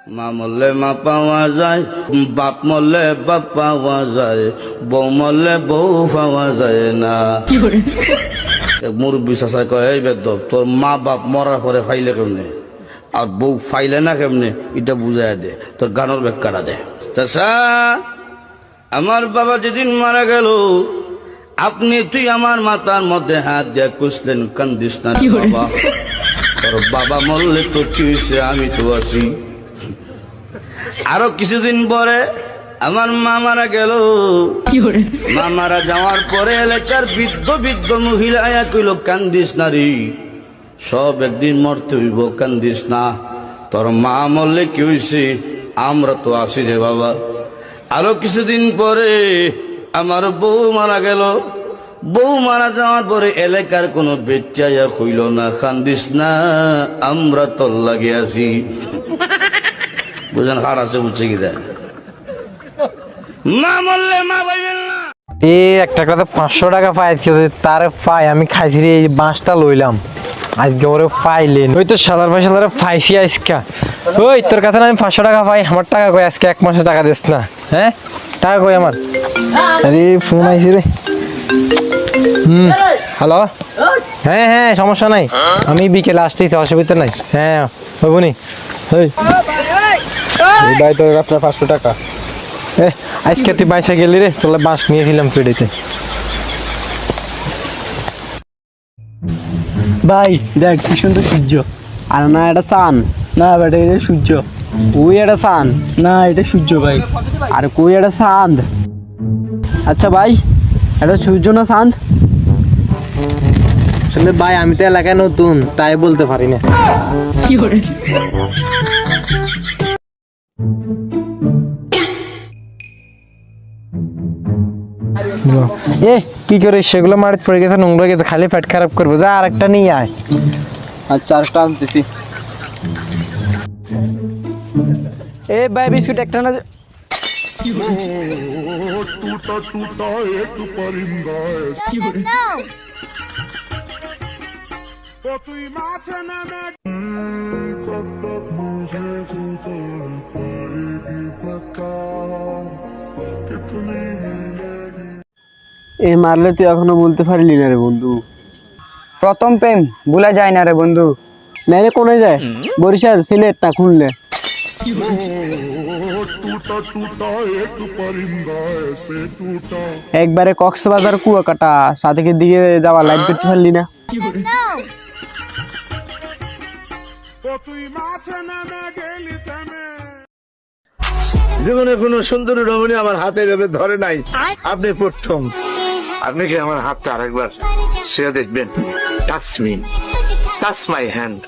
মা মরলে মা পাওয়া যায়, বাপ মরলে বাপ পাওয়া যায়, বউ মরলে বউ পাওয়া যায় না। মুরব্বী চাচাই কয়, এই বেদব তোর মা বাপ মরার পরে ফাইলে কেমনে আর বউ ফাইলে না কেমনে, এটা বুঝাই দে, তোর গানের ব্যাখ্যাটা দে। চাচা, আমার বাবা যেদিন মারা গেল আপনি তুই আমার মাথার মধ্যে হাত দিয়ে কুসলেন, কান্দিস না বাবা, তোর বাবা মরলে তো কি হয়েছে, আমি তো আছি। আরো কিছুদিন পরে আমার মা মারা গেল। মা মারা যাওয়ার পরে এলাকার বৃদ্ধ বৃদ্ধ মহিলা আয়া কইল, কান্দিস না রে, সব একদিন মরতে হইব, কান্দিস না, তোর মা মরলে কি হয়েছে, আমরা তো আছি রে বাবা। আরো কিছুদিন পরে আমার বউ মারা গেল। বউ মারা যাওয়ার পরে এলাকার কোনো বেচাইয়া হইল না, কান্দিস না, আমরা তোর লাগে আছি। বুঝেন হার আছে, বুঝছে কি দেয়, মা মরলে মা পাইবেন না। একটা কথা 500 টাকা পাইছি, তার পাই আমি খাইছি এই বাঁশটা লইলাম আজকে, ওরে পাইলেন ওই তো সাদার পয়সা পাইছি আজকা। ওই তোর কাছে আমি 500 টাকা পাই, আমার টাকা কই আজকে 1 মাসে টাকা দিস না? হ্যাঁ, টাকা কই আমার? আরে ফোন আইছি রে। হ্যালো, হ্যাঁ হ্যাঁ সমস্যা নাই, আমি বিকেলে আসতেই তো, অসুবিধা নাই। হ্যাঁ হবনি। ভাই তোর আপনার 500 টাকা। আজকে তুই বাইসা গেলি রে, তোলা বাঁশ নিয়েছিলাম পেড়িতে। ভাই দেখ কি সুন্দর সূর্য, আর না এটা চান, না বেটা এটা সূর্য, ওই এটা চান, না এটা সূর্য ভাই, আর কই এটা চাঁদ। আচ্ছা ভাই, এটা সূর্য না চাঁদ? আসলে ভাই আমি তো এলাকায় নতুন, তাই বলতে পারি না। কি করে সেগুলো মাটিতে পড়ে গেছে, নোংরা গেছে, খালি পেট খারাপ করবো, যা আর একটা নিয়ে আয়। আচ্ছা আরেকটা আনতেছি। এ ভাই বিস্কুট একটা না। टूटा टूटा एक परिंदा तो तू माथे न कब तक मुझे तू तोड़ पाएगी बता, कितनी मिलेगी। এ মারলে তুই এখনো বলতে পারলি না রে বন্ধু। প্রথম প্রেম ভুলা যায় না রে বন্ধু। না রে কোনে যায়, বরিশাল সিলেট না খুললে। टूटा टूटा एक परिंदा ऐसे टूटा। একবারে কক্সবাজার কুয়াকাটা সাদেকের দিকে যাওয়া লাইভ করতে পারলি না? तो तू माथे न गेली तमे। জীবনে কোনো সুন্দরী রমণী আমার হাতে ভেবে ধরে নাই, আপনি প্রথম। আপনি কি আমার হাতটা আরেকবার ছুঁয়ে দেখবেন? Touch me, touch my hand.